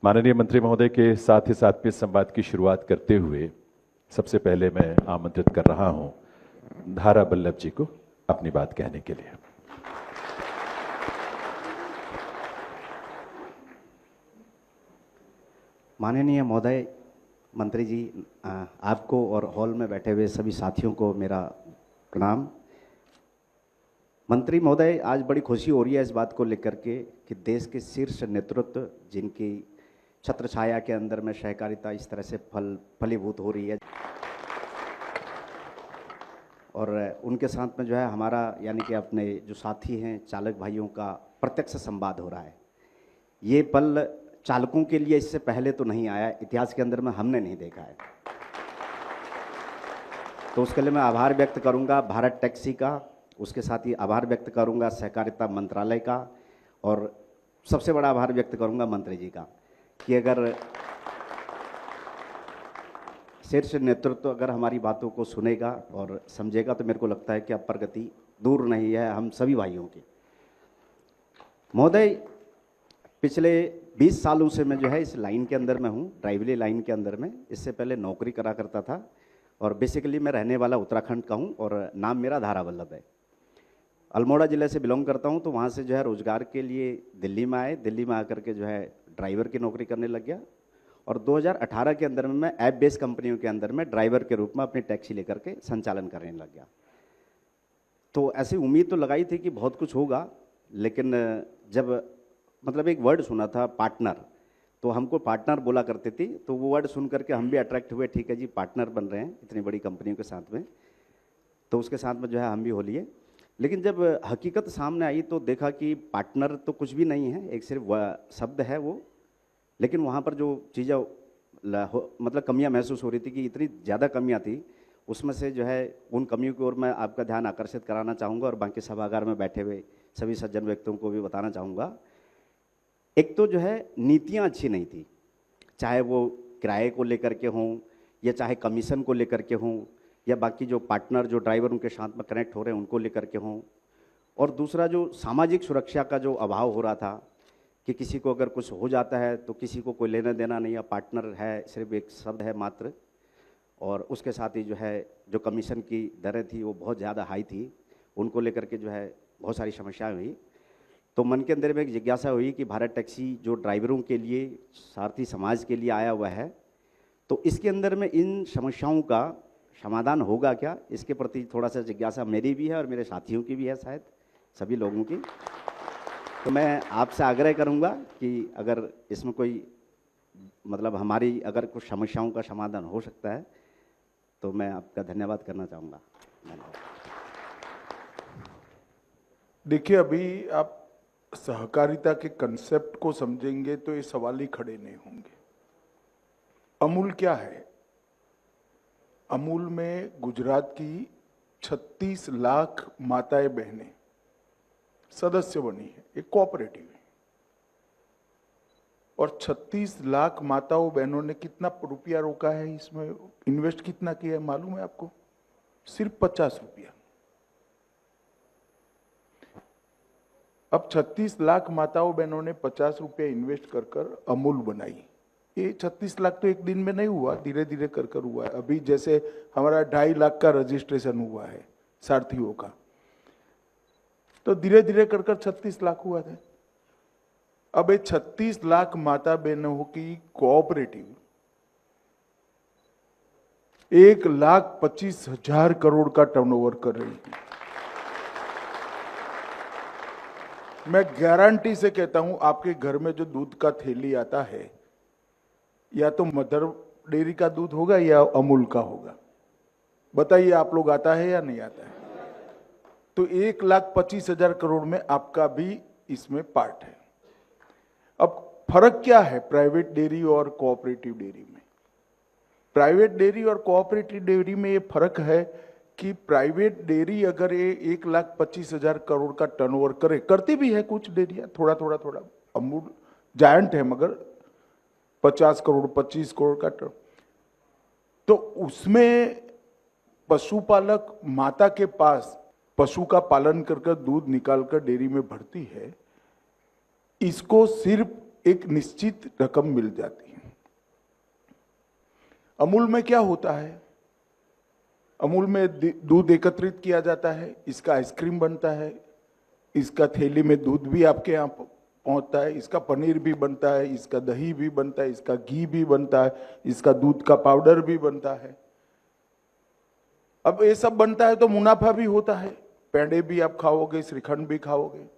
माननीय मंत्री महोदय के साथ ही साथ में संवाद की शुरुआत करते हुए सबसे पहले मैं आमंत्रित कर रहा हूं धारा वल्लभ जी को अपनी बात कहने के लिए। माननीय महोदय, मंत्री जी, आपको और हॉल में बैठे हुए सभी साथियों को मेरा प्रणाम। मंत्री महोदय, आज बड़ी खुशी हो रही है इस बात को लेकर के कि देश के शीर्ष नेतृत्व जिनकी छत्र छाया के अंदर में सहकारिता इस तरह से फलीभूत हो रही है और उनके साथ में जो है हमारा यानी कि अपने जो साथी हैं चालक भाइयों का प्रत्यक्ष संवाद हो रहा है। ये पल चालकों के लिए इससे पहले तो नहीं आया, इतिहास के अंदर में हमने नहीं देखा है। तो उसके लिए मैं आभार व्यक्त करूंगा भारत टैक्सी का, उसके साथ ही आभार व्यक्त करूंगा सहकारिता मंत्रालय का और सबसे बड़ा आभार व्यक्त करूंगा मंत्री जी का कि अगर शीर्ष नेतृत्व अगर हमारी बातों को सुनेगा और समझेगा तो मेरे को लगता है कि अब प्रगति दूर नहीं है हम सभी भाइयों की। महोदय, पिछले 20 सालों से मैं जो है इस लाइन के अंदर में हूँ, ड्राइवरी लाइन के अंदर में। इससे पहले नौकरी करा करता था और बेसिकली मैं रहने वाला उत्तराखंड का हूँ और नाम मेरा धारा वल्लभ है। अल्मोड़ा ज़िले से बिलोंग करता हूँ, तो वहाँ से जो है रोज़गार के लिए दिल्ली में आए। दिल्ली में आकर के जो है ड्राइवर की नौकरी करने लग गया और 2018 के अंदर में मैं ऐप बेस्ड कंपनियों के अंदर में ड्राइवर के रूप में अपनी टैक्सी लेकर के संचालन करने लग गया। तो ऐसी उम्मीद तो लगाई थी कि बहुत कुछ होगा, लेकिन जब मतलब एक वर्ड सुना था पार्टनर, तो हमको पार्टनर बोला करते थी, तो वो वर्ड सुन करके हम भी अट्रैक्ट हुए, ठीक है जी पार्टनर बन रहे हैं इतनी बड़ी कंपनियों के साथ में, तो उसके साथ में जो है हम भी हो लिए। लेकिन जब हकीकत सामने आई तो देखा कि पार्टनर तो कुछ भी नहीं है, एक सिर्फ शब्द है वो। लेकिन वहाँ पर जो चीज़ें मतलब कमियाँ महसूस हो रही थी कि इतनी ज़्यादा कमियाँ थी, उसमें से जो है उन कमियों की ओर मैं आपका ध्यान आकर्षित कराना चाहूँगा और बाकी सभागार में बैठे हुए सभी सज्जन व्यक्तियों को भी बताना चाहूँगा। एक तो जो है नीतियाँ अच्छी नहीं थी, चाहे वो किराए को लेकर के हों या चाहे कमीशन को लेकर के हों या बाकी जो पार्टनर जो ड्राइवर उनके साथ में कनेक्ट हो रहे हैं उनको लेकर के हों। और दूसरा जो सामाजिक सुरक्षा का जो अभाव हो रहा था कि किसी को अगर कुछ हो जाता है तो किसी को कोई लेना देना नहीं है, पार्टनर है सिर्फ एक शब्द है मात्र। और उसके साथ ही जो है जो कमीशन की दरें थी वो बहुत ज़्यादा हाई थी, उनको लेकर के जो है बहुत सारी समस्याएं हुई। तो मन के अंदर में एक जिज्ञासा हुई कि भारत टैक्सी जो ड्राइवरों के लिए सारथी समाज के लिए आया हुआ है, तो इसके अंदर में इन समस्याओं का समाधान होगा क्या, इसके प्रति थोड़ा सा जिज्ञासा मेरी भी है और मेरे साथियों की भी है, शायद सभी लोगों की। तो मैं आपसे आग्रह करूंगा कि अगर इसमें कोई मतलब हमारी अगर कुछ समस्याओं का समाधान हो सकता है तो मैं आपका धन्यवाद करना चाहूँगा। देखिए, अभी आप सहकारिता के कंसेप्ट को समझेंगे तो ये सवाल ही खड़े नहीं होंगे। अमूल क्या है? अमूल में गुजरात की 36 लाख माताएं बहनें सदस्य बनी है, एक कोऑपरेटिव है। और 36 लाख माताओं बहनों ने कितना रुपया रोका है, इसमें इन्वेस्ट कितना किया है मालूम है आपको? सिर्फ 50 रुपया। अब 36 लाख माताओं बहनों ने 50 रुपया इन्वेस्ट कर कर अमूल बनाई। ये 36 लाख तो एक दिन में नहीं हुआ, धीरे धीरे कर कर हुआ है। अभी जैसे हमारा 2.5 लाख का रजिस्ट्रेशन हुआ है सारथियों का, तो धीरे धीरे कर कर 36 लाख हुआ था। अब ये 36 लाख माता बहनों की कोऑपरेटिव 1,25,000 करोड़ का टर्नओवर कर रही है। मैं गारंटी से कहता हूं, आपके घर में जो दूध का थैली आता है या तो मदर डेयरी का दूध होगा या अमूल का होगा। बताइए आप लोग, आता है या नहीं आता है? तो 1,25,000 करोड़ में आपका भी इसमें पार्ट है। अब फर्क क्या है प्राइवेट डेयरी और कोऑपरेटिव डेयरी में? प्राइवेट डेयरी और कोऑपरेटिव डेयरी में ये फर्क है कि प्राइवेट डेयरी अगर ये 1,25,000 करोड़ का टर्नओवर करे, करती भी है कुछ डेयरियां, थोड़ा थोड़ा थोड़ा। अमूल जायंट है मगर 50 करोड़ 25 करोड़ का टर्न, तो उसमें पशुपालक माता के पास पशु का पालन कर दूध निकालकर डेयरी में भरती है। इसको सिर्फ एक निश्चित रकम मिल जाती है। अमूल में क्या होता है, अमूल में दूध एकत्रित किया जाता है, इसका आइसक्रीम बनता है, इसका थैली में दूध भी आपके यहाँ पहुंचता है, इसका पनीर भी बनता है, इसका दही भी बनता है, इसका घी भी बनता है, इसका दूध का पाउडर भी बनता है। अब ये सब बनता है तो मुनाफा भी होता है, पेड़े भी आप खाओगे, श्रीखंड भी खाओगे।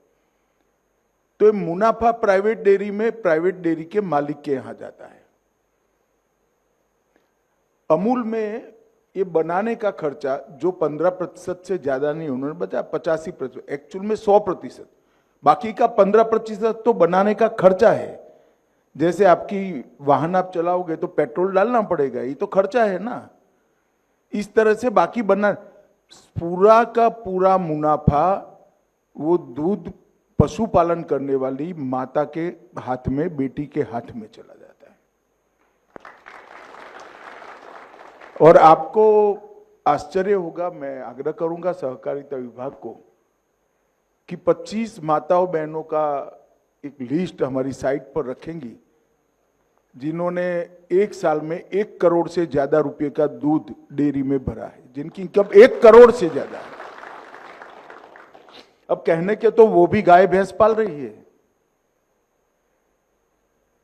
तो ये मुनाफा प्राइवेट डेयरी में प्राइवेट डेयरी के मालिक के यहां जाता है। अमूल में ये बनाने का खर्चा जो 15% से ज्यादा नहीं, उन्होंने बताया 85%, एक्चुअल में 100%, बाकी का 15% तो बनाने का खर्चा है। जैसे आपकी वाहन आप चलाओगे तो पेट्रोल डालना पड़ेगा, ये तो खर्चा है ना। इस तरह से बाकी बना पूरा का पूरा मुनाफा वो दूध पशुपालन करने वाली माता के हाथ में, बेटी के हाथ में चला जाता है। और आपको आश्चर्य होगा, मैं आग्रह करूंगा सहकारिता विभाग को कि 25 माताओं बहनों का एक लिस्ट हमारी साइट पर रखेंगी जिन्होंने एक साल में 1 करोड़ से ज्यादा रुपए का दूध डेयरी में भरा है, जिनकी इनकम 1 करोड़ से ज्यादा है। अब कहने के तो वो भी गाय भैंस पाल रही है।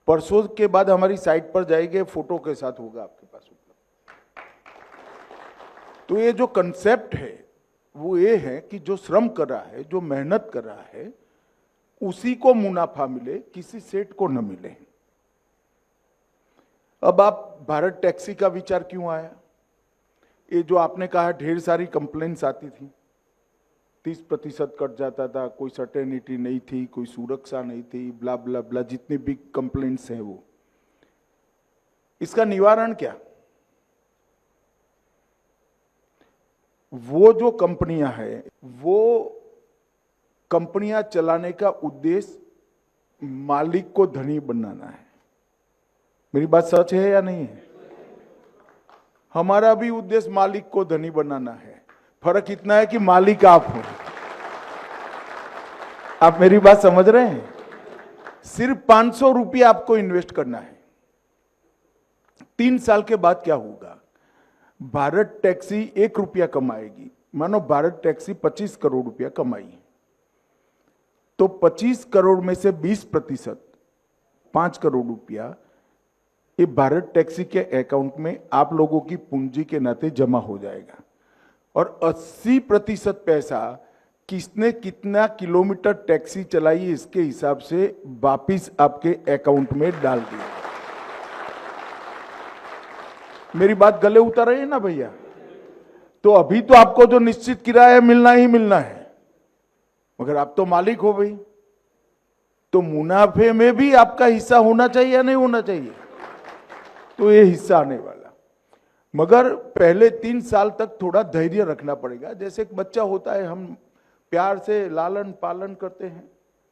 परसों के बाद हमारी साइट पर जाएंगे, फोटो के साथ होगा आपके पास उपलब्ध। तो ये जो कंसेप्ट है वो ये है कि जो श्रम कर रहा है, जो मेहनत कर रहा है, उसी को मुनाफा मिले, किसी सेठ को न मिले। अब आप भारत टैक्सी का विचार क्यों आया? ये जो आपने कहा ढेर सारी कंप्लेंट्स आती थी, 30% कट जाता था, कोई सर्टेनिटी नहीं थी, कोई सुरक्षा नहीं थी, ब्ला ब्ला ब्ला, जितनी भी कंप्लेंट्स हैं वो, इसका निवारण क्या? वो जो कंपनियां हैं, वो कंपनियां चलाने का उद्देश्य मालिक को धनी बनाना है। मेरी बात सच है या नहीं है? हमारा भी उद्देश्य मालिक को धनी बनाना है। फर्क इतना है कि मालिक आप हो। आप मेरी बात समझ रहे हैं? सिर्फ 500 रुपया आपको इन्वेस्ट करना है। 3 साल के बाद क्या होगा? भारत टैक्सी 1 रुपया कमाएगी। मानो भारत टैक्सी 25 करोड़ रुपया कमाई, तो 25 करोड़ में से 20%, 5 करोड़ रुपया, ये भारत टैक्सी के अकाउंट में आप लोगों की पूंजी के नाते जमा हो जाएगा। और 80% पैसा किसने कितना किलोमीटर टैक्सी चलाई इसके हिसाब से वापिस आपके अकाउंट में डाल दिया। मेरी बात गले उतर रही है ना भैया? तो अभी तो आपको जो निश्चित किराया मिलना ही मिलना है, मगर आप तो मालिक हो भाई, तो मुनाफे में भी आपका हिस्सा होना चाहिए या नहीं होना चाहिए? तो ये हिस्सा आने वाला, मगर पहले 3 साल तक थोड़ा धैर्य रखना पड़ेगा। जैसे एक बच्चा होता है, हम प्यार से लालन पालन करते हैं,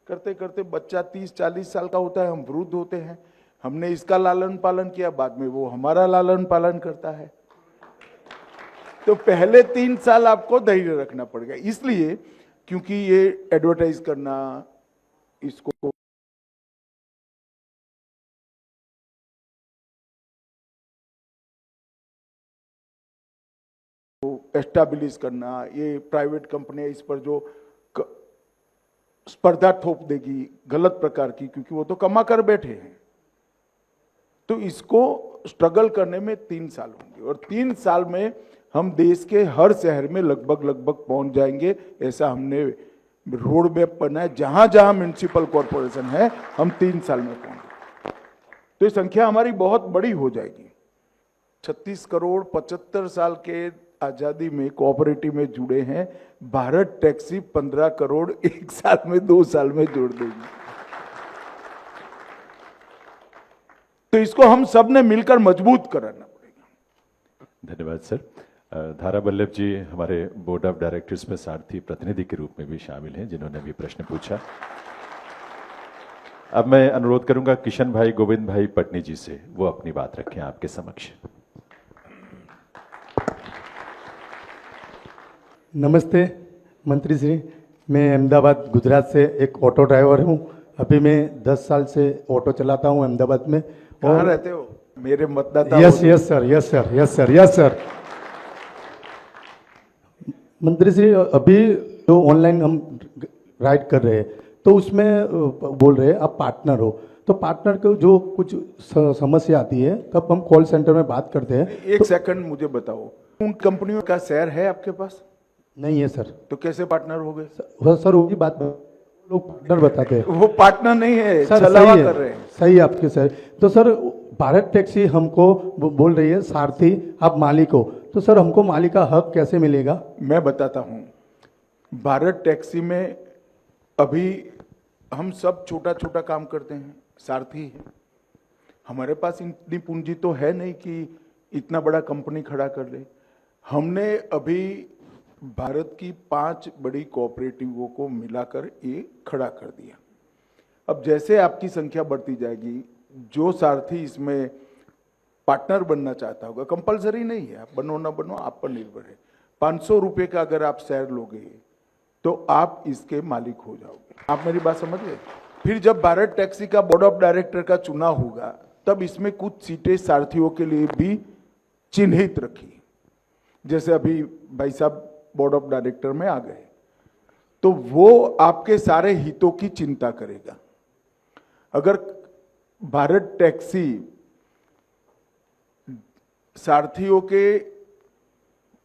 करते करते बच्चा 30-40 साल का होता है, हम वृद्ध होते हैं, हमने इसका लालन पालन किया, बाद में वो हमारा लालन पालन करता है। तो पहले 3 साल आपको धैर्य रखना पड़ेगा, इसलिए क्योंकि ये एडवर्टाइज करना, इसको एस्टैब्लिश करना, ये प्राइवेट कंपनियां इस पर जो स्पर्धा थोप देगी गलत प्रकार की, क्योंकि वो तो कमा कर बैठे हैं, तो इसको स्ट्रगल करने में 3 साल होंगे। और 3 साल में हम देश के हर शहर में लगभग पहुंच जाएंगे। ऐसा हमने रोड मैप बनाया, जहां जहां म्युनिसिपल कॉरपोरेशन है हम 3 साल में पहुंचे, तो ये संख्या हमारी बहुत बड़ी हो जाएगी। 36 करोड़ 75 साल के आजादी में कोऑपरेटिव में जुड़े हैं, भारत टैक्सी 15 करोड़ 1 साल में 2 साल में जोड़ देगी। तो इसको हम सब ने मिलकर मजबूत कराना पड़ेगा। धन्यवाद सर। धारा बल्लभ जी हमारे बोर्ड ऑफ डायरेक्टर्स में सारथी प्रतिनिधि के रूप में भी शामिल हैं, जिन्होंने भी प्रश्न पूछा। अब मैं अनुरोध करूंगा किशन भाई गोविंद भाई पटनी जी से, वो अपनी बात रखें आपके समक्ष। नमस्ते मंत्री श्री, मैं अहमदाबाद गुजरात से एक ऑटो ड्राइवर हूँ। अभी मैं 10 साल से ऑटो चलाता हूँ अहमदाबाद में। कहाँ रहते हो? मेरे मतदाता यस हो। Yes sir, yes sir, yes sir, yes sir. मंत्री जी, अभी जो ऑनलाइन हम राइड कर रहे हैं तो उसमें बोल रहे हैं आप पार्टनर हो, तो पार्टनर को जो कुछ समस्या आती है तब हम कॉल सेंटर में बात करते हैं। एक सेकंड मुझे बताओ, उन कंपनियों का शेयर है आपके पास? नहीं है सर। तो कैसे पार्टनर हो गए? सर वही बात लोग पार्टनर बताते हैं। वो पार्टनर नहीं है, सर छलावा सही कर है, रहे हैं। सही है आपके सर। तो सर भारत टैक्सी हमको बोल रही है सारथी आप मालिक हो, तो सर हमको मालिक का हक कैसे मिलेगा? मैं बताता हूं। भारत टैक्सी में अभी हम सब छोटा छोटा काम करते हैं, सारथी है। हमारे पास इतनी पूंजी तो है नहीं कि इतना बड़ा कंपनी खड़ा कर ले। हमने अभी भारत की 5 बड़ी कोऑपरेटिवों को मिलाकर ये खड़ा कर दिया। अब जैसे आपकी संख्या बढ़ती जाएगी, जो सारथी इसमें पार्टनर बनना चाहता होगा, कंपलसरी नहीं है, आप बनो ना बनो आप पर निर्भर है। 500 रुपये का अगर आप शेयर लोगे तो आप इसके मालिक हो जाओगे। आप मेरी बात समझ गए? फिर जब भारत टैक्सी का बोर्ड ऑफ डायरेक्टर का चुनाव होगा तब इसमें कुछ सीटें सारथियों के लिए भी चिन्हित रखी, जैसे अभी भाई साहब बोर्ड ऑफ डायरेक्टर में आ गए, तो वो आपके सारे हितों की चिंता करेगा। अगर भारत टैक्सी सारथियों के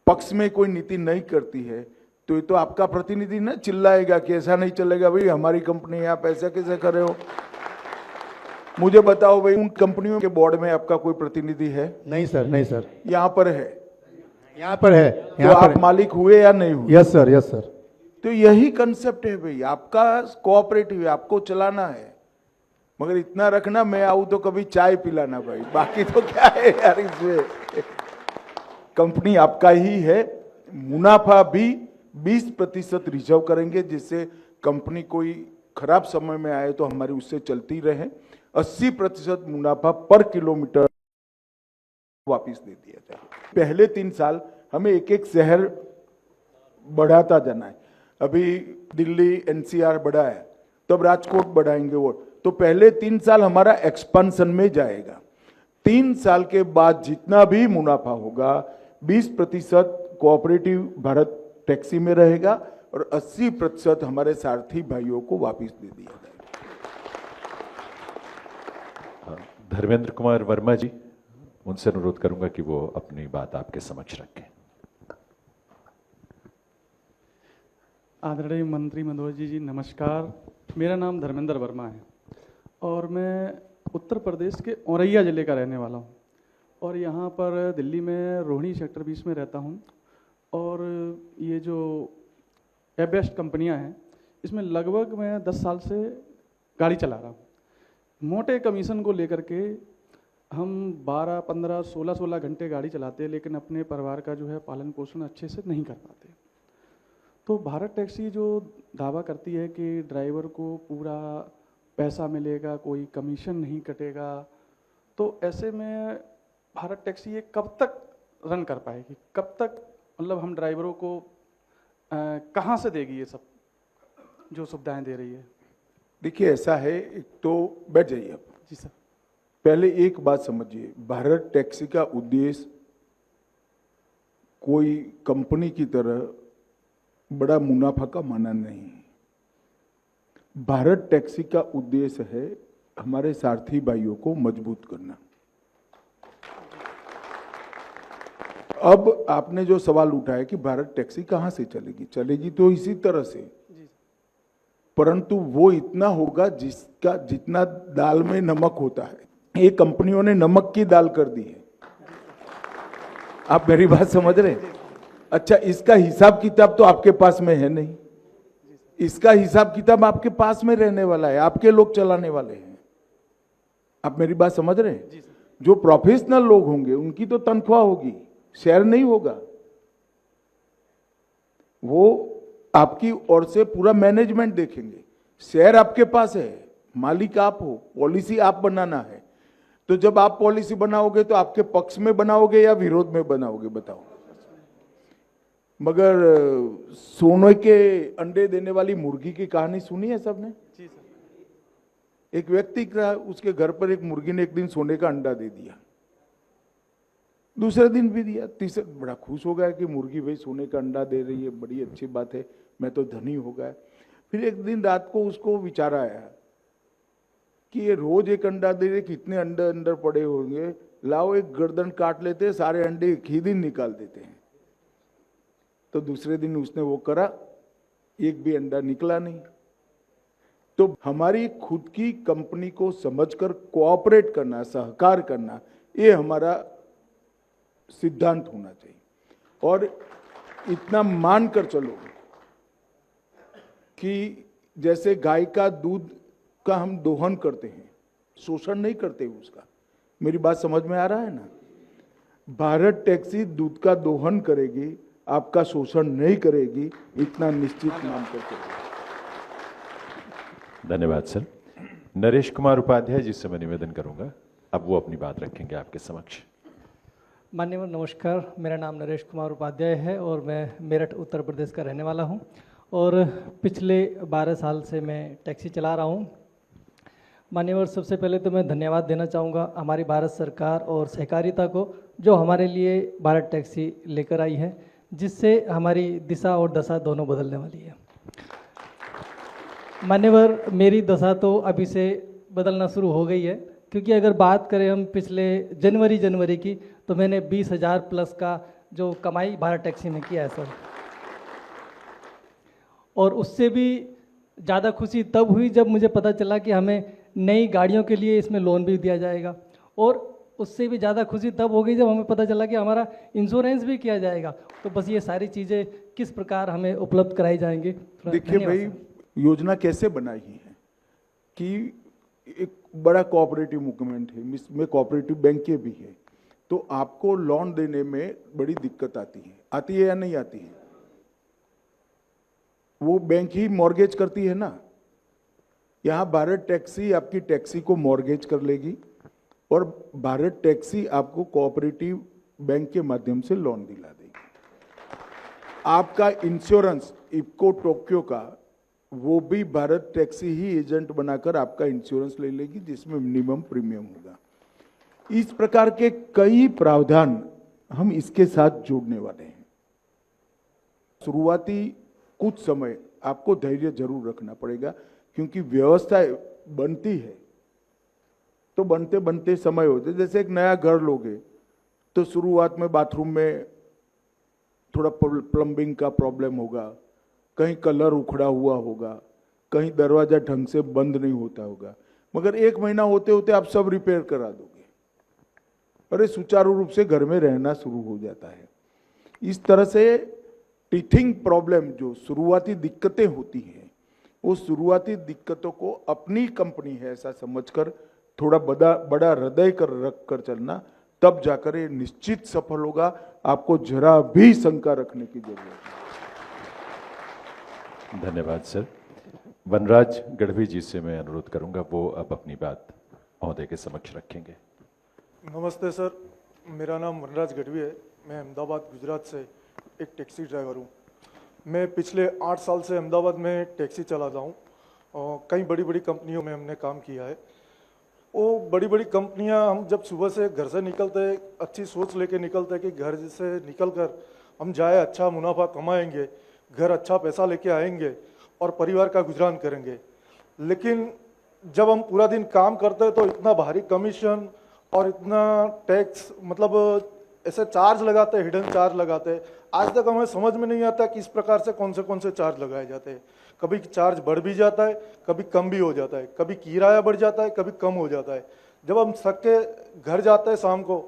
पक्ष में कोई नीति नहीं करती है तो ये तो आपका प्रतिनिधि ना चिल्लाएगा कि ऐसा नहीं चलेगा, भाई हमारी कंपनी है, आप ऐसा कैसे कर रहे हो। मुझे बताओ भाई, उन कंपनियों के बोर्ड में आपका कोई प्रतिनिधि है? नहीं सर, नहीं सर। यहां पर है? यहाँ पर है। तो आप मालिक हुए या नहीं हुए? Yes sir, yes sir. तो यही कंसेप्ट है भाई, आपका कोऑपरेटिव है, आपको चलाना है, मगर इतना रखना मैं आऊं तो कभी चाय पिलाना भाई, बाकी तो क्या है यार इसमें। कंपनी आपका ही है, मुनाफा भी 20% रिजर्व करेंगे, जिससे कंपनी कोई खराब समय में आए तो हमारी उससे चलती रहे। 80% मुनाफा पर किलोमीटर वापस दे दिया जाए। पहले 3 साल हमें एक एक शहर बढ़ाता जाना है। अभी दिल्ली एनसीआर बढ़ा है, तब राजकोट बढ़ाएंगे वो, तो पहले 3 साल हमारा एक्सपेंशन में जाएगा। 3 साल के बाद जितना भी मुनाफा होगा 20% कोऑपरेटिव भारत टैक्सी में रहेगा और 80% हमारे सारथी भाइयों को वापस दे दिया जाएगा। धर्मेंद्र कुमार वर्मा जी, उनसे अनुरोध करूंगा कि वो अपनी बात आपके समक्ष रखें। आदरणीय मंत्री महोदय जी नमस्कार। मेरा नाम धर्मेंद्र वर्मा है और मैं उत्तर प्रदेश के औरैया ज़िले का रहने वाला हूँ और यहाँ पर दिल्ली में रोहिणी सेक्टर 20 में रहता हूँ। और ये जो एबेस्ट कंपनियाँ हैं इसमें लगभग मैं 10 साल से गाड़ी चला रहा हूँ। मोटे कमीशन को लेकर के हम 12, 15, 16 घंटे गाड़ी चलाते हैं, लेकिन अपने परिवार का जो है पालन पोषण अच्छे से नहीं कर पाते। तो भारत टैक्सी जो दावा करती है कि ड्राइवर को पूरा पैसा मिलेगा, कोई कमीशन नहीं कटेगा, तो ऐसे में भारत टैक्सी ये कब तक रन कर पाएगी? कब तक मतलब हम ड्राइवरों को कहाँ से देगी ये सब जो सुविधाएं दे रही है? देखिए ऐसा है, एक तो बैठ जाइए आप। जी सर। पहले एक बात समझिए, भारत टैक्सी का उद्देश्य कोई कंपनी की तरह बड़ा मुनाफा कमाना नहीं है। भारत टैक्सी का उद्देश्य है हमारे सारथी भाइयों को मजबूत करना। अब आपने जो सवाल उठाया कि भारत टैक्सी कहां से चलेगी, चलेगी तो इसी तरह से, परंतु वो इतना होगा जिसका जितना दाल में नमक होता है। ये कंपनियों ने नमक की दाल कर दी है। आप मेरी बात समझ रहे हैं? अच्छा, इसका हिसाब किताब तो आपके पास में है नहीं, इसका हिसाब किताब आपके पास में रहने वाला है, आपके लोग चलाने वाले हैं। आप मेरी बात समझ रहे हैं? जो प्रोफेशनल लोग होंगे उनकी तो तनख्वाह होगी, शेयर नहीं होगा। वो आपकी ओर से पूरा मैनेजमेंट देखेंगे। शेयर आपके पास है, मालिक आप हो, पॉलिसी आप बनाना है। तो जब आप पॉलिसी बनाओगे तो आपके पक्ष में बनाओगे या विरोध में बनाओगे, बताओ। मगर सोने के अंडे देने वाली मुर्गी की कहानी सुनी है सबने? एक व्यक्ति का उसके घर पर एक मुर्गी ने एक दिन सोने का अंडा दे दिया, दूसरे दिन भी दिया, तीसरे बड़ा खुश हो गया कि मुर्गी भाई सोने का अंडा दे रही है, बड़ी अच्छी बात है, मैं तो धनी हो गया। फिर एक दिन रात को उसको विचार आया कि ये रोज एक अंडा दे रहे, कितने अंडे अंदर पड़े होंगे, लाओ एक गर्दन काट लेते हैं, सारे अंडे एक ही दिन निकाल देते हैं। तो दूसरे दिन उसने वो करा, एक भी अंडा निकला नहीं। तो हमारी खुद की कंपनी को समझकर कोऑपरेट करना, सहकार करना, ये हमारा सिद्धांत होना चाहिए। और इतना मानकर चलो कि जैसे गाय का दूध का हम दोहन करते हैं, शोषण नहीं करते उसका, मेरी बात समझ में आ रहा है ना? भारत टैक्सी दूध का दोहन करेगी, आपका शोषण नहीं करेगी, इतना निश्चित मानकर चलो। धन्यवाद सर। नरेश कुमार उपाध्याय जी से मैं निवेदन करूंगा, अब वो अपनी बात रखेंगे आपके समक्ष। माननीय नमस्कार, मेरा नाम नरेश कुमार उपाध्याय है और मैं मेरठ उत्तर प्रदेश का रहने वाला हूं और पिछले 12 साल से मैं टैक्सी चला रहा हूं। माननीय, सबसे पहले तो मैं धन्यवाद देना चाहूँगा हमारी भारत सरकार और सहकारिता को, जो हमारे लिए भारत टैक्सी लेकर आई है, जिससे हमारी दिशा और दशा दोनों बदलने वाली है। मान्यवर, मेरी दशा तो अभी से बदलना शुरू हो गई है, क्योंकि अगर बात करें हम पिछले जनवरी की, तो मैंने 20,000 प्लस का जो कमाई भारत टैक्सी में किया है सर। और उससे भी ज़्यादा खुशी तब हुई जब मुझे पता चला कि हमें नई गाड़ियों के लिए इसमें लोन भी दिया जाएगा, और उससे भी ज़्यादा खुशी तब हो गई जब हमें पता चला कि हमारा इंश्योरेंस भी किया जाएगा। तो बस ये सारी चीज़ें किस प्रकार हमें उपलब्ध कराई जाएंगी। देखिए भाई, योजना कैसे बनाई है कि एक बड़ा कोऑपरेटिव मूवमेंट है, इसमें कोऑपरेटिव बैंकें भी है, तो आपको लोन देने में बड़ी दिक्कत आती है या नहीं आती है? वो बैंक ही मॉर्गेज करती है ना। यहाँ भारत टैक्सी आपकी टैक्सी को मॉर्गेज कर लेगी और भारत टैक्सी आपको कोऑपरेटिव बैंक के माध्यम से लोन दिला देगी। आपका इंश्योरेंस इफ्को टोक्यो का, वो भी भारत टैक्सी ही एजेंट बनाकर आपका इंश्योरेंस ले लेगी, जिसमें मिनिमम प्रीमियम होगा। इस प्रकार के कई प्रावधान हम इसके साथ जोड़ने वाले हैं। शुरुआती कुछ समय आपको धैर्य जरूर रखना पड़ेगा, क्योंकि व्यवस्था बनती है तो बनते बनते समय होते। जैसे एक नया घर लोगे तो शुरुआत में बाथरूम में थोड़ा प्लम्बिंग का प्रॉब्लम होगा, कहीं कलर उखड़ा हुआ होगा, कहीं दरवाजा ढंग से बंद नहीं होता होगा, मगर 1 महीना होते होते आप सब रिपेयर करा दोगे और ये सुचारू रूप से घर में रहना शुरू हो जाता है। इस तरह से टीथिंग प्रॉब्लम, जो शुरुआती दिक्कतें होती हैं, वो शुरुआती दिक्कतों को अपनी कंपनी है ऐसा समझकर थोड़ा बड़ा हृदय कर रख कर चलना, तब जाकर ये निश्चित सफल होगा। आपको जरा भी शंका रखने की जरूरत नहीं। धन्यवाद सर। वनराज गढ़वी जी से मैं अनुरोध करूंगा, वो अब अपनी बात महोदय के समक्ष रखेंगे। नमस्ते सर, मेरा नाम वनराज गढ़वी है। मैं अहमदाबाद गुजरात से एक टैक्सी ड्राइवर हूँ। मैं पिछले 8 साल से अहमदाबाद में टैक्सी चलाता हूँ और कई बड़ी बड़ी कंपनियों में हमने काम किया है। वो बड़ी बड़ी कंपनियां, हम जब सुबह से घर से निकलते हैं, अच्छी सोच लेके निकलते हैं कि घर से निकलकर हम जाए, अच्छा मुनाफा कमाएंगे, घर अच्छा पैसा लेके आएंगे और परिवार का गुजरान करेंगे। लेकिन जब हम पूरा दिन काम करते हैं तो इतना भारी कमीशन और इतना टैक्स, मतलब ऐसे चार्ज लगाते हैं, हिडन चार्ज लगाते हैं। आज तक हमें समझ में नहीं आता किस प्रकार से कौन से चार्ज लगाए जाते हैं। कभी चार्ज बढ़ भी जाता है, कभी कम भी हो जाता है, कभी किराया बढ़ जाता है, कभी कम हो जाता है। जब हम थक के घर जाते हैं शाम को,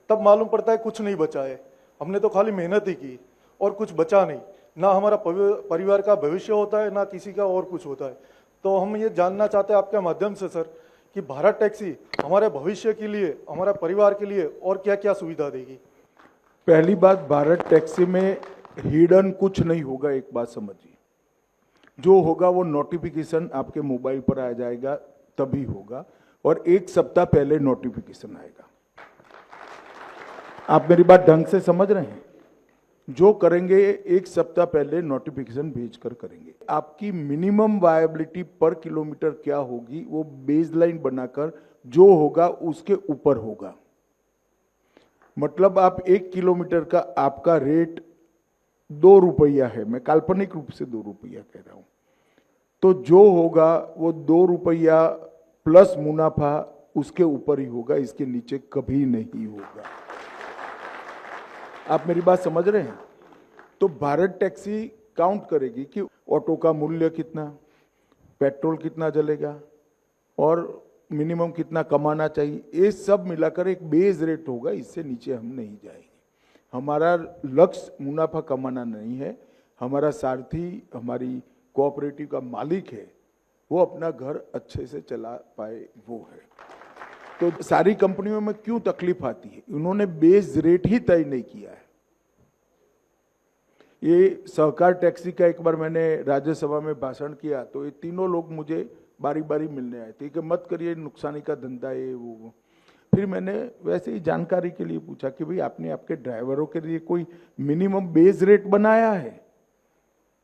तब मालूम पड़ता है कुछ नहीं बचा है, हमने तो खाली मेहनत ही की और कुछ बचा नहीं। ना हमारा परिवार का भविष्य होता है, ना किसी का और कुछ होता है। तो हम ये जानना चाहते हैं आपके माध्यम से सर कि भारत टैक्सी हमारे भविष्य के लिए, हमारे परिवार के लिए और क्या क्या सुविधा देगी। पहली बात, भारत टैक्सी में हिडन कुछ नहीं होगा। एक बात समझिए, जो होगा वो नोटिफिकेशन आपके मोबाइल पर आ जाएगा, तभी होगा, और 1 सप्ताह पहले नोटिफिकेशन आएगा। आप मेरी बात ढंग से समझ रहे हैं? जो करेंगे 1 सप्ताह पहले नोटिफिकेशन भेजकर करेंगे। आपकी मिनिमम वायबिलिटी पर किलोमीटर क्या होगी वो बेसलाइन बनाकर जो होगा उसके ऊपर होगा। मतलब आप 1 किलोमीटर का आपका रेट 2 रुपया है, मैं काल्पनिक रूप से 2 रुपया कह रहा हूं, तो जो होगा वो 2 रुपया प्लस मुनाफा उसके ऊपर ही होगा, इसके नीचे कभी नहीं होगा। आप मेरी बात समझ रहे हैं? तो भारत टैक्सी काउंट करेगी कि ऑटो का मूल्य कितना, पेट्रोल कितना जलेगा और मिनिमम कितना कमाना चाहिए, ये सब मिलाकर एक बेस रेट होगा। इससे नीचे हम नहीं जाएंगे। हमारा लक्ष्य मुनाफा कमाना नहीं है। हमारा सारथी, हमारी कोऑपरेटिव का मालिक है, वो अपना घर अच्छे से चला पाए, वो है। तो सारी कंपनियों में क्यों तकलीफ आती है? उन्होंने बेस रेट ही तय नहीं किया है। ये सहकार टैक्सी का एक बार मैंने राज्यसभा में भाषण किया तो ये तीनों लोग मुझे बारी बारी मिलने आए थे कि मत करिए, नुकसानी का धंधा है वो। फिर मैंने वैसे ही जानकारी के लिए पूछा कि भाई आपने आपके ड्राइवरों के लिए कोई मिनिमम बेस रेट बनाया है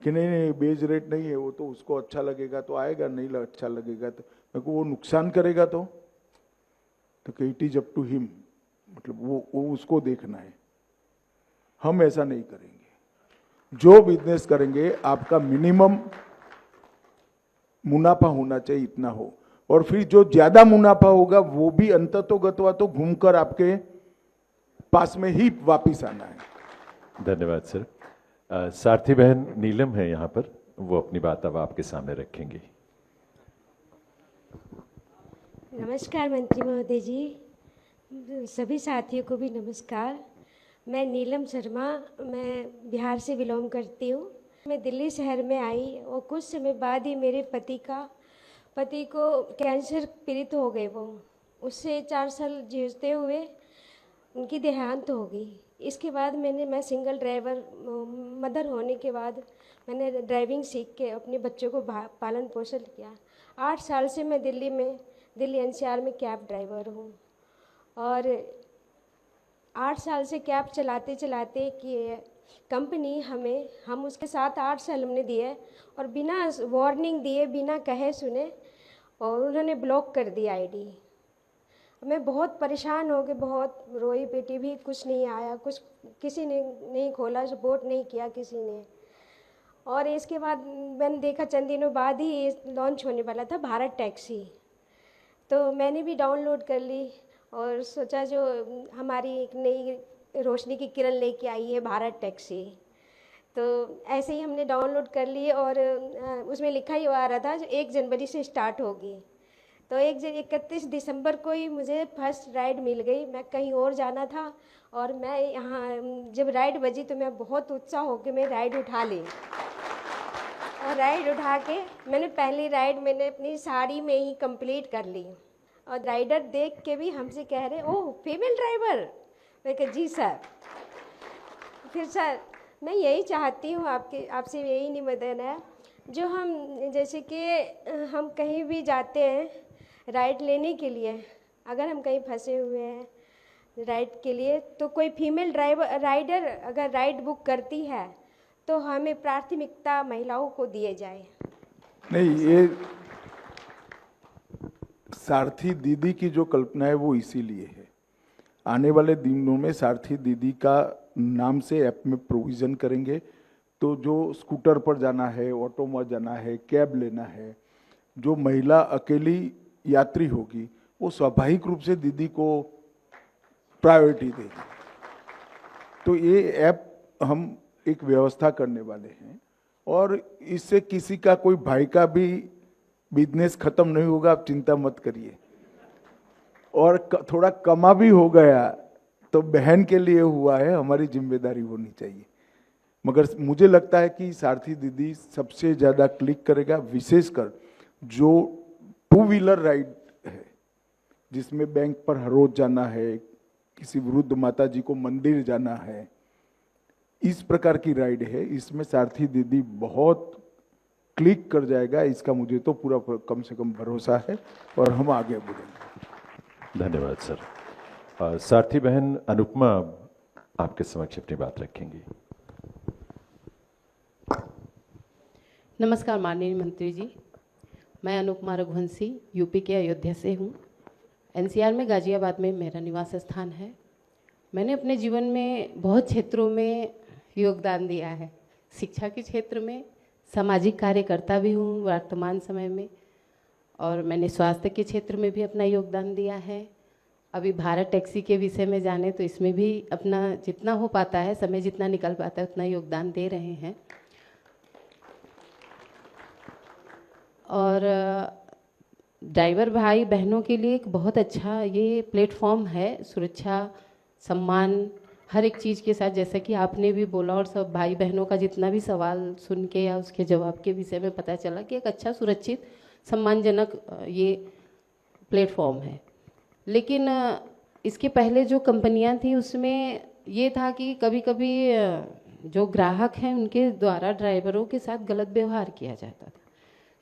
कि नहीं बेस रेट नहीं है, वो तो उसको अच्छा लगेगा तो आएगा, नहीं अच्छा लगेगा तो मेरे को वो नुकसान करेगा तो it is up to him, मतलब वो उसको देखना है। हम ऐसा नहीं करेंगे। जो बिजनेस करेंगे आपका मिनिमम मुनाफा होना चाहिए, इतना हो, और फिर जो ज्यादा मुनाफा होगा वो भी अंततोगत्वा तो घूमकर आपके पास में ही वापिस आना है। धन्यवाद सर। सारथी बहन नीलम है यहाँ पर, वो अपनी बात अब आपके सामने रखेंगी। नमस्कार मंत्री महोदय जी, सभी साथियों को भी नमस्कार। मैं नीलम शर्मा, मैं बिहार से बिलोंग करती हूँ। मैं दिल्ली शहर में आई और कुछ समय बाद ही मेरे पति को कैंसर पीड़ित हो गए। वो उससे 4 साल जूझते हुए उनकी देहांत हो गई। इसके बाद मैं सिंगल ड्राइवर मदर होने के बाद मैंने ड्राइविंग सीख के अपने बच्चों को पालन पोषण किया। 8 साल से मैं दिल्ली एनसीआर में कैब ड्राइवर हूँ और 8 साल से कैब चलाते चलाते कि कंपनी हम उसके साथ 8 साल हमने दिए और बिना वार्निंग दिए, बिना कहे सुने, और उन्होंने ब्लॉक कर दिया आईडी। मैं बहुत परेशान हो गई, बहुत रोई पीटी भी, कुछ नहीं आया, कुछ किसी ने नहीं खोला, सपोर्ट नहीं किया किसी ने। और इसके बाद मैंने देखा चंद दिनों बाद ही ये लॉन्च होने वाला था भारत टैक्सी, तो मैंने भी डाउनलोड कर ली और सोचा जो हमारी एक नई रोशनी की किरण लेके आई है भारत टैक्सी, तो ऐसे ही हमने डाउनलोड कर ली और उसमें लिखा ही आ रहा था जो 1 जनवरी से स्टार्ट होगी। तो 31 दिसंबर को ही मुझे फर्स्ट राइड मिल गई। मैं कहीं और जाना था और मैं यहाँ जब राइड बजी तो मैं बहुत उत्साह होकर मैं राइड उठा ली और राइड उठा के मैंने पहली राइड मैंने अपनी साड़ी में ही कंप्लीट कर ली। और राइडर देख के भी हमसे कह रहे, ओह फीमेल ड्राइवर। मैं कहा जी सर। फिर सर मैं यही चाहती हूँ आपसे यही निवेदन है, जो हम जैसे कि हम कहीं भी जाते हैं राइड लेने के लिए, अगर हम कहीं फंसे हुए हैं राइड के लिए, तो कोई फीमेल राइडर अगर राइड बुक करती है तो हमें प्राथमिकता महिलाओं को दिए जाए। नहीं, ये सारथी दीदी की जो कल्पना है वो इसीलिए है। आने वाले दिनों में सारथी दीदी का नाम से ऐप में प्रोविज़न करेंगे, तो जो स्कूटर पर जाना है, ऑटो में जाना है, कैब लेना है, जो महिला अकेली यात्री होगी वो स्वाभाविक रूप से दीदी को प्रायोरिटी देगी। तो ये ऐप हम एक व्यवस्था करने वाले हैं और इससे किसी का, कोई भाई का भी बिजनेस खत्म नहीं होगा, आप चिंता मत करिए। और थोड़ा कमा भी हो गया तो बहन के लिए हुआ है, हमारी जिम्मेदारी होनी चाहिए। मगर मुझे लगता है कि सारथी दीदी सबसे ज़्यादा क्लिक करेगा, विशेषकर जो 2 व्हीलर राइड है जिसमें बैंक पर हर रोज जाना है, किसी वृद्ध माता जी को मंदिर जाना है, इस प्रकार की राइड है, इसमें सारथी दीदी बहुत क्लिक कर जाएगा। इसका मुझे तो पूरा कम से कम भरोसा है और हम आगे बढ़ेंगे। धन्यवाद सर। सारथी बहन अनुपमा आपके समक्ष अपनी बात रखेंगी। नमस्कार माननीय मंत्री जी, मैं अनुपमा रघुवंशी यूपी के अयोध्या से हूँ। एनसीआर में गाजियाबाद में मेरा निवास स्थान है। मैंने अपने जीवन में बहुत क्षेत्रों में योगदान दिया है। शिक्षा के क्षेत्र में सामाजिक कार्यकर्ता भी हूँ वर्तमान समय में, और मैंने स्वास्थ्य के क्षेत्र में भी अपना योगदान दिया है। अभी भारत टैक्सी के विषय में जाने तो इसमें भी अपना जितना हो पाता है, समय जितना निकल पाता है उतना योगदान दे रहे हैं। और ड्राइवर भाई बहनों के लिए एक बहुत अच्छा ये प्लेटफॉर्म है, सुरक्षा, सम्मान, हर एक चीज़ के साथ, जैसा कि आपने भी बोला और सब भाई बहनों का जितना भी सवाल सुन के या उसके जवाब के विषय में पता चला कि एक अच्छा सुरक्षित सम्मानजनक ये प्लेटफॉर्म है। लेकिन इसके पहले जो कंपनियां थी उसमें ये था कि कभी कभी जो ग्राहक हैं उनके द्वारा ड्राइवरों के साथ गलत व्यवहार किया जाता था,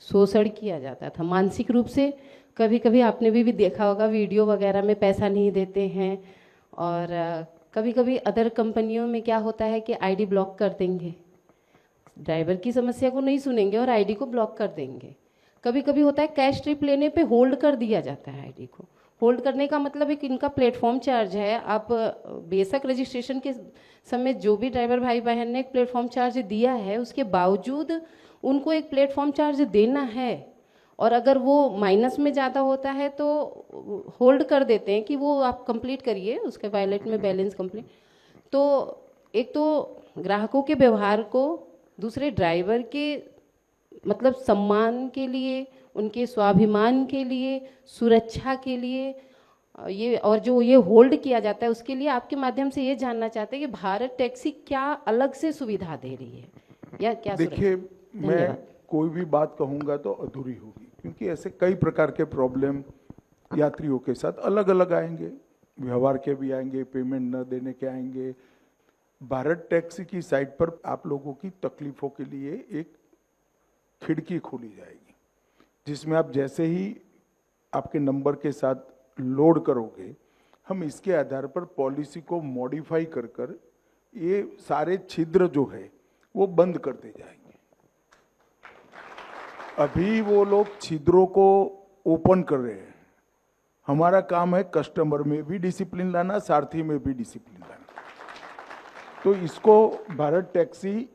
शोषण किया जाता था मानसिक रूप से। कभी कभी आपने भी देखा होगा वीडियो वगैरह में पैसा नहीं देते हैं, और कभी कभी अदर कंपनियों में क्या होता है कि आईडी ब्लॉक कर देंगे, ड्राइवर की समस्या को नहीं सुनेंगे और आईडी को ब्लॉक कर देंगे। कभी कभी होता है कैश ट्रिप लेने पे होल्ड कर दिया जाता है आईडी को। होल्ड करने का मतलब एक इनका प्लेटफॉर्म चार्ज है। आप बेशक रजिस्ट्रेशन के समय जो भी ड्राइवर भाई बहन ने एक प्लेटफॉर्म चार्ज दिया है, उसके बावजूद उनको एक प्लेटफॉर्म चार्ज देना है, और अगर वो माइनस में ज़्यादा होता है तो होल्ड कर देते हैं कि वो आप कंप्लीट करिए, उसके वॉलेट में बैलेंस कंप्लीट। तो एक तो ग्राहकों के व्यवहार को, दूसरे ड्राइवर के मतलब सम्मान के लिए, उनके स्वाभिमान के लिए, सुरक्षा के लिए, ये और जो ये होल्ड किया जाता है उसके लिए आपके माध्यम से ये जानना चाहते हैं कि भारत टैक्सी क्या अलग से सुविधा दे रही है या क्या? देखिए, मैं कोई भी बात कहूँगा तो अधूरी होगी, क्योंकि ऐसे कई प्रकार के प्रॉब्लम यात्रियों के साथ अलग अलग आएंगे, व्यवहार के भी आएंगे, पेमेंट न देने के आएंगे। भारत टैक्सी की साइट पर आप लोगों की तकलीफों के लिए एक खिड़की खोली जाएगी, जिसमें आप जैसे ही आपके नंबर के साथ लोड करोगे, हम इसके आधार पर पॉलिसी को मॉडिफाई कर कर ये सारे छिद्र जो है वो बंद करते जाएंगे। अभी वो लोग छिद्रों को ओपन कर रहे हैं। हमारा काम है कस्टमर में भी डिसिप्लिन लाना, सारथी में भी डिसिप्लिन लाना। तो इसको भारत टैक्सी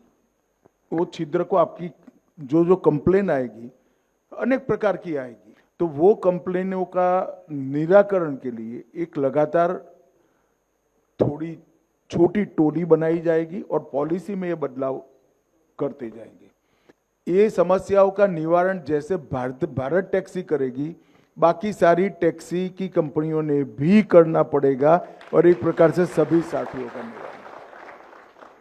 वो छिद्र को, आपकी जो जो कंप्लेन आएगी, अनेक प्रकार की आएगी, तो वो कंप्लेनों का निराकरण के लिए एक लगातार थोड़ी छोटी टोली बनाई जाएगी और पॉलिसी में ये बदलाव करते जाएंगे। ये समस्याओं का निवारण जैसे भारत टैक्सी करेगी, बाकी सारी टैक्सी की कंपनियों ने भी करना पड़ेगा, और एक प्रकार से सभी साथियों का निवारण।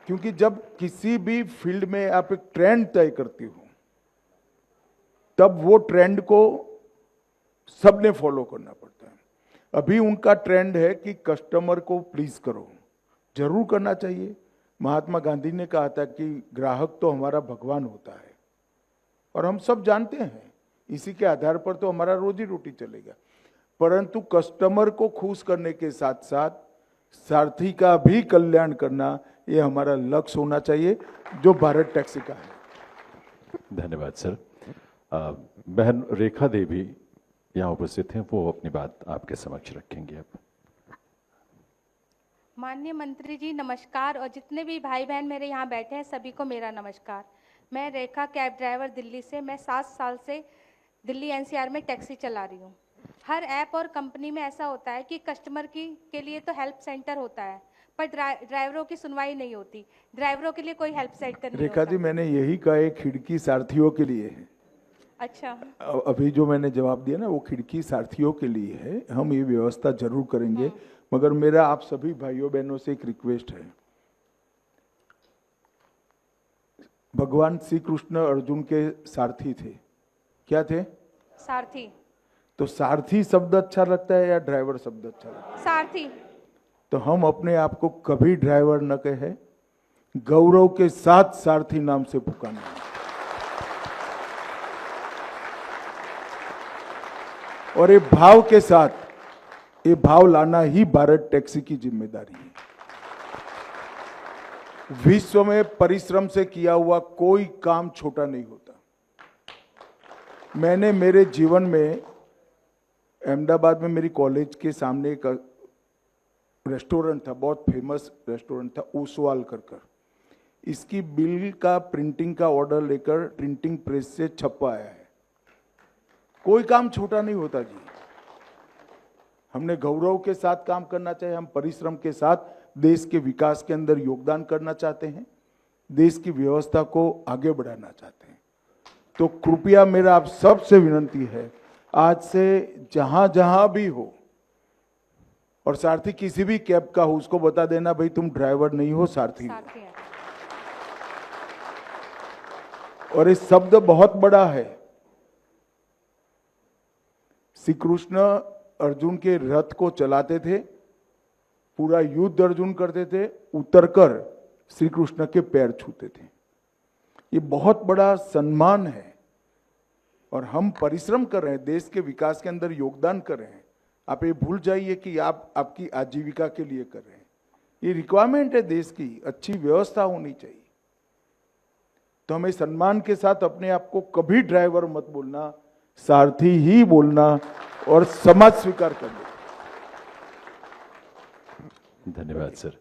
क्योंकि जब किसी भी फील्ड में आप एक ट्रेंड तय करती हो, तब वो ट्रेंड को सबने फॉलो करना पड़ता है। अभी उनका ट्रेंड है कि कस्टमर को प्लीज करो, जरूर करना चाहिए। महात्मा गांधी ने कहा था कि ग्राहक तो हमारा भगवान होता है, और हम सब जानते हैं, इसी के आधार पर तो हमारा रोजी रोटी चलेगा। परंतु कस्टमर को खुश करने के साथ साथ सारथी का भी कल्याण करना, ये हमारा लक्ष्य होना चाहिए, जो भारत टैक्सी का है। धन्यवाद सर। बहन रेखा देवी यहाँ उपस्थित हैं, वो अपनी बात आपके समक्ष रखेंगे। अब माननीय मंत्री जी नमस्कार, और जितने भी भाई बहन मेरे यहाँ बैठे हैं सभी को मेरा नमस्कार। मैं रेखा कैब ड्राइवर दिल्ली से, मैं 7 साल से दिल्ली एनसीआर में टैक्सी चला रही हूँ। हर ऐप और कंपनी में ऐसा होता है कि कस्टमर के लिए तो हेल्प सेंटर होता है, पर ड्राइवरों की सुनवाई नहीं होती, ड्राइवरों के लिए कोई हेल्प सेंटर नहीं रेखा होता। जी, मैंने यही कहा, एक खिड़की सारथियों के लिए है। अच्छा, अभी जो मैंने जवाब दिया ना, वो खिड़की सारथियों के लिए है। हम ये व्यवस्था जरूर करेंगे, मगर मेरा आप सभी भाइयों बहनों से एक रिक्वेस्ट है। भगवान श्री कृष्ण अर्जुन के सारथी थे, क्या थे? सारथी। तो सारथी शब्द अच्छा लगता है या ड्राइवर शब्द अच्छा लगता है? सारथी। तो हम अपने आप को कभी ड्राइवर न कहे, गौरव के साथ सारथी नाम से पुकारना है। और ये भाव के साथ, ये भाव लाना ही भारत टैक्सी की जिम्मेदारी है। विश्व में परिश्रम से किया हुआ कोई काम छोटा नहीं होता। मैंने मेरे जीवन में अहमदाबाद में मेरी कॉलेज के सामने एक रेस्टोरेंट था, बहुत फेमस रेस्टोरेंट था, ओसवाल कर। इसकी बिल का प्रिंटिंग का ऑर्डर लेकर प्रिंटिंग प्रेस से छपवाया है। कोई काम छोटा नहीं होता जी। हमने गौरव के साथ काम करना चाहिए, हम परिश्रम के साथ देश के विकास के अंदर योगदान करना चाहते हैं, देश की व्यवस्था को आगे बढ़ाना चाहते हैं। तो कृपया मेरा आप सबसे विनती है, आज से जहां जहां भी हो, और सारथी किसी भी कैब का हो, उसको बता देना भाई तुम ड्राइवर नहीं हो, सारथी हो। और ये शब्द बहुत बड़ा है। श्री कृष्ण अर्जुन के रथ को चलाते थे, पूरा युद्ध अर्जुन करते थे, उतरकर श्री कृष्ण के पैर छूते थे। ये बहुत बड़ा सम्मान है और हम परिश्रम कर रहे हैं, देश के विकास के अंदर योगदान कर रहे हैं। आप ये भूल जाइए कि आप आपकी आजीविका के लिए कर रहे हैं। ये रिक्वायरमेंट है देश की, अच्छी व्यवस्था होनी चाहिए। तो हमें सम्मान के साथ अपने आप को कभी ड्राइवर मत बोलना, सारथी ही बोलना और समाज स्वीकार करना। धन्यवाद सर।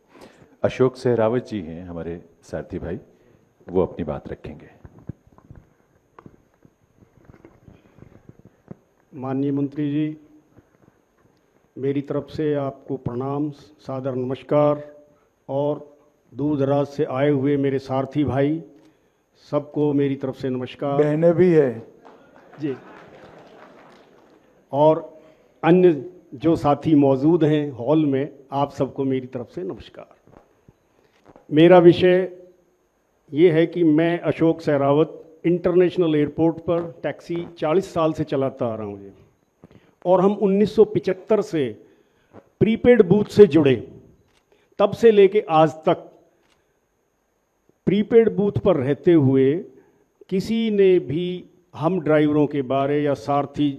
अशोक सहरावत जी हैं हमारे सारथी भाई, वो अपनी बात रखेंगे। माननीय मंत्री जी, मेरी तरफ से आपको प्रणाम, सादर नमस्कार, और दूर दराज से आए हुए मेरे सारथी भाई सबको मेरी तरफ से नमस्कार। बहनें भी है जी, और अन्य जो साथी मौजूद हैं हॉल में, आप सबको मेरी तरफ से नमस्कार। मेरा विषय ये है कि मैं अशोक सहरावत इंटरनेशनल एयरपोर्ट पर टैक्सी 40 साल से चलाता आ रहा हूँ जी, और हम 1975 से प्रीपेड बूथ से जुड़े, तब से लेके आज तक प्रीपेड बूथ पर रहते हुए किसी ने भी हम ड्राइवरों के बारे या सारथी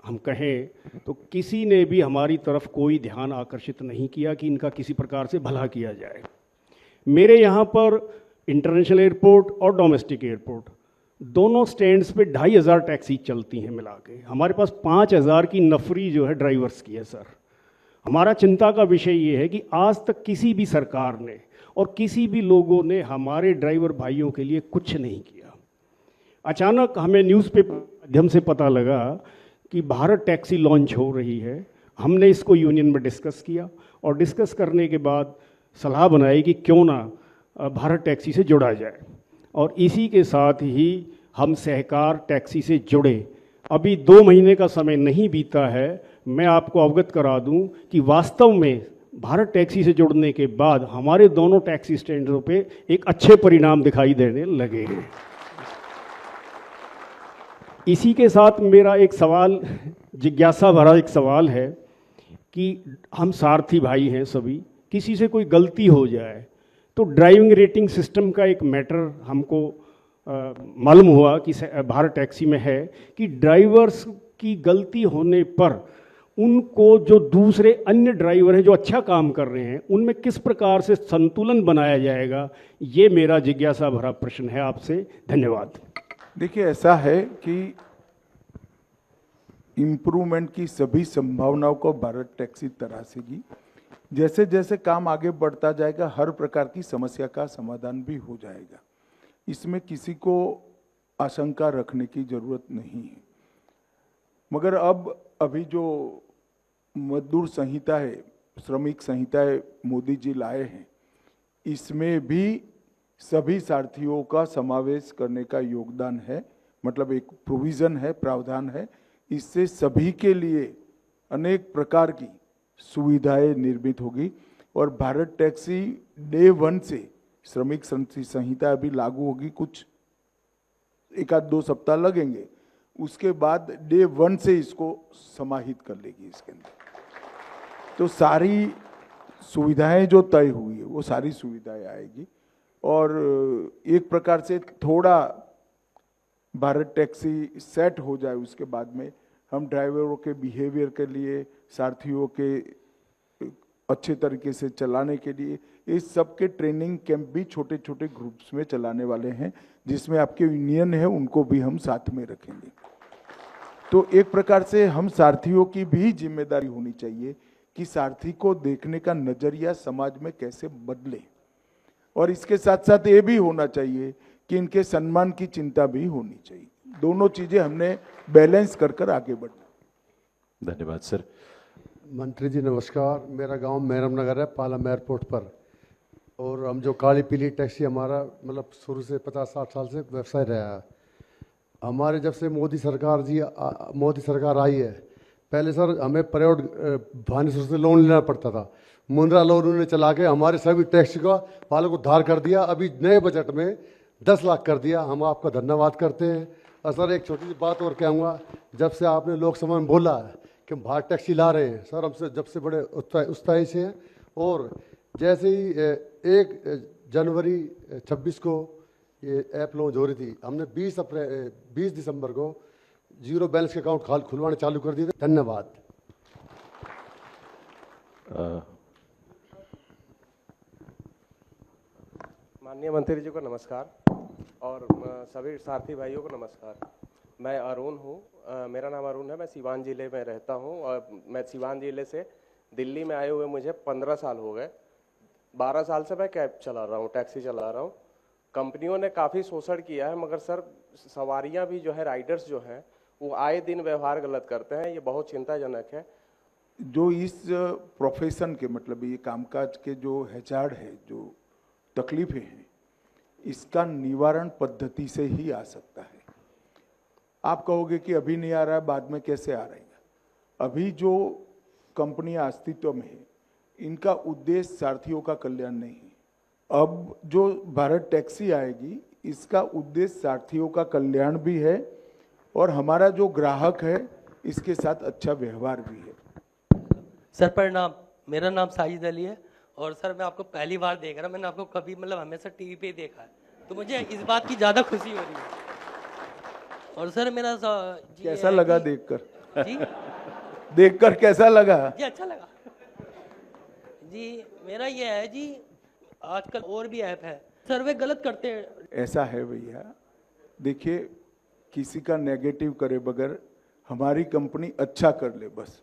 हम कहें तो किसी ने भी हमारी तरफ कोई ध्यान आकर्षित नहीं किया कि इनका किसी प्रकार से भला किया जाए। मेरे यहाँ पर इंटरनेशनल एयरपोर्ट और डोमेस्टिक एयरपोर्ट दोनों स्टैंड्स पे 2500 टैक्सी चलती हैं मिला के। हमारे पास 5000 की नफरी जो है ड्राइवर्स की है सर। हमारा चिंता का विषय ये है कि आज तक किसी भी सरकार ने और किसी भी लोगों ने हमारे ड्राइवर भाइयों के लिए कुछ नहीं किया। अचानक हमें न्यूज़पेपर माध्यम से पता लगा कि भारत टैक्सी लॉन्च हो रही है। हमने इसको यूनियन में डिस्कस किया और डिस्कस करने के बाद सलाह बनाई कि क्यों ना भारत टैक्सी से जुड़ा जाए, और इसी के साथ ही हम सहकार टैक्सी से जुड़े। अभी 2 महीने का समय नहीं बीता है, मैं आपको अवगत करा दूं कि वास्तव में भारत टैक्सी से जुड़ने के बाद हमारे दोनों टैक्सी स्टैंडों पे एक अच्छे परिणाम दिखाई देने लगे हैं। इसी के साथ मेरा एक सवाल, जिज्ञासा भरा एक सवाल है कि हम सारथी भाई हैं सभी, किसी से कोई गलती हो जाए तो ड्राइविंग रेटिंग सिस्टम का एक मैटर हमको मालूम हुआ कि भारत टैक्सी में है कि ड्राइवर्स की गलती होने पर उनको जो दूसरे अन्य ड्राइवर हैं जो अच्छा काम कर रहे हैं उनमें किस प्रकार से संतुलन बनाया जाएगा, ये मेरा जिज्ञासा भरा प्रश्न है आपसे। धन्यवाद। देखिए, ऐसा है कि इम्प्रूवमेंट की सभी संभावनाओं को भारत टैक्सी तरासेगी। जैसे जैसे काम आगे बढ़ता जाएगा हर प्रकार की समस्या का समाधान भी हो जाएगा। इसमें किसी को आशंका रखने की जरूरत नहीं है। मगर अभी जो मजदूर संहिता है, श्रमिक संहिता है, मोदी जी लाए हैं, इसमें भी सभी सारथियों का समावेश करने का योगदान है। मतलब एक प्रोविज़न है, प्रावधान है। इससे सभी के लिए अनेक प्रकार की सुविधाएं निर्मित होगी और भारत टैक्सी डे 1 से श्रमिक संहिता अभी लागू होगी, कुछ 1-2 सप्ताह लगेंगे, उसके बाद डे 1 से इसको समाहित कर लेगी इसके अंदर। तो सारी सुविधाएं जो तय हुई है वो सारी सुविधाएं आएगी और एक प्रकार से थोड़ा भारत टैक्सी सेट हो जाए उसके बाद में हम ड्राइवरों के बिहेवियर के लिए, सारथियों के अच्छे तरीके से चलाने के लिए इस सब के ट्रेनिंग कैंप भी छोटे छोटे ग्रुप्स में चलाने वाले हैं, जिसमें आपके यूनियन है उनको भी हम साथ में रखेंगे। तो एक प्रकार से हम सारथियों की भी जिम्मेदारी होनी चाहिए कि सारथी को देखने का नजरिया समाज में कैसे बदले, और इसके साथ साथ ये भी होना चाहिए कि इनके सम्मान की चिंता भी होनी चाहिए। दोनों चीजें हमने बैलेंस कर आगे बढ़ना। धन्यवाद सर। मंत्री जी नमस्कार। मेरा गांव मेहरम नगर है, पालम एयरपोर्ट पर, और हम जो काली पीली टैक्सी हमारा मतलब शुरू से 50-60 साल से व्यवसाय रहा है। हमारे जब से मोदी सरकार आई है, पहले सर हमें प्रयोग भानेश्वर से लोन लेना पड़ता था। मुंद्रा लोन उन्होंने चला के हमारे सभी टैक्सी का वालों को उद्धार कर दिया। अभी नए बजट में 10 लाख कर दिया। हम आपका धन्यवाद करते हैं। और सर एक छोटी सी बात और कहूँगा, जब से आपने लोकसभा में बोला है कि हम बाहर टैक्सी ला रहे हैं, सर हमसे जब से बड़े उत्साही से हैं। और जैसे ही 1 जनवरी 26 को ये ऐप लॉन्च हो रही थी, हमने 20 दिसंबर को जीरो बैलेंस के अकाउंट खुलवाने चालू कर दिए थे। धन्यवाद। माननीय मंत्री जी को नमस्कार और सभी सारथी भाइयों को नमस्कार। मैं अरुण हूँ, मेरा नाम अरुण है। मैं सीवान जिले में रहता हूँ और मैं सीवान जिले से दिल्ली में आए हुए मुझे 15 साल हो गए। 12 साल से मैं कैब चला रहा हूँ, टैक्सी चला रहा हूँ। कंपनियों ने काफ़ी शोषण किया है, मगर सर सवारियाँ भी जो है, राइडर्स जो हैं, वो आए दिन व्यवहार गलत करते हैं। ये बहुत चिंताजनक है। जो इस प्रोफेशन के मतलब ये कामकाज के जो हैजार्ड है, जो तकलीफें हैं, इसका निवारण पद्धति से ही आ सकता है। आप कहोगे कि अभी नहीं आ रहा है, बाद में कैसे आ रहेगा? अभी जो कंपनियां अस्तित्व में है, इनका उद्देश्य सारथियों का कल्याण नहीं है। अब जो भारत टैक्सी आएगी, इसका उद्देश्य सारथियों का कल्याण भी है और हमारा जो ग्राहक है इसके साथ अच्छा व्यवहार भी है। सर प्रणाम, मेरा नाम साजिद अली है और सर मैं आपको पहली बार देख रहा हूँ। मैंने आपको कभी मतलब हमेशा टीवी पे ही देखा है, तो मुझे इस बात की ज़्यादा खुशी हो रही है। और सर मेरा कैसा लगा देखकर? जी देखकर कैसा लगा? जी अच्छा लगा जी। मेरा ये है जी, आजकल और भी ऐप है सर, वे गलत करते हैं। ऐसा है भैया, देखिए किसी का नेगेटिव करे बगैर हमारी कंपनी अच्छा कर ले, बस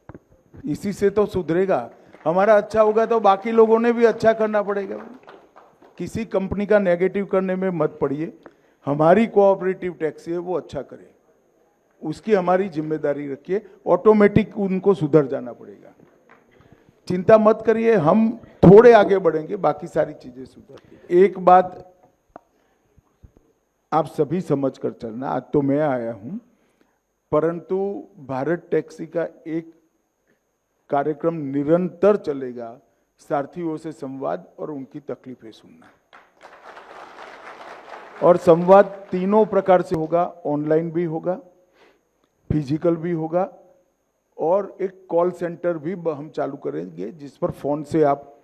इसी से तो सुधरेगा। हमारा अच्छा होगा तो बाकी लोगों ने भी अच्छा करना पड़ेगा। किसी कंपनी का नेगेटिव करने में मत पड़िए। हमारी कोऑपरेटिव टैक्सी है, वो अच्छा करे, उसकी हमारी जिम्मेदारी रखिए। ऑटोमेटिक उनको सुधर जाना पड़ेगा। चिंता मत करिए, हम थोड़े आगे बढ़ेंगे, बाकी सारी चीजें सुधर। एक बात आप सभी समझ कर चलना, आज तो मैं आया हूं, परंतु भारत टैक्सी का एक कार्यक्रम निरंतर चलेगा, सारथियों से संवाद और उनकी तकलीफें सुनना। और संवाद तीनों प्रकार से होगा, ऑनलाइन भी होगा, फिजिकल भी होगा, और एक कॉल सेंटर भी हम चालू करेंगे जिस पर फोन से आप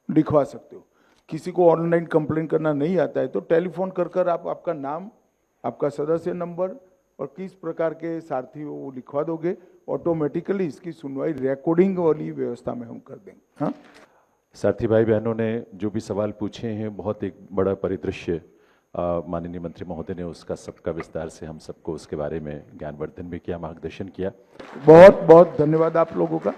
लिखवा सकते हो। किसी को ऑनलाइन कंप्लेन करना नहीं आता है तो टेलीफोन कर आप आपका नाम, आपका सदस्य नंबर और किस प्रकार के सारथी हो वो लिखवा दोगे, ऑटोमेटिकली इसकी सुनवाई रिकॉर्डिंग वाली व्यवस्था में हम कर देंगे। हाँ, सारथी भाई बहनों ने जो भी सवाल पूछे हैं, बहुत एक बड़ा परिदृश्य माननीय मंत्री महोदय ने उसका सबका विस्तार से हम सबको उसके बारे में ज्ञानवर्धन भी किया, मार्गदर्शन किया। बहुत बहुत धन्यवाद आप लोगों का।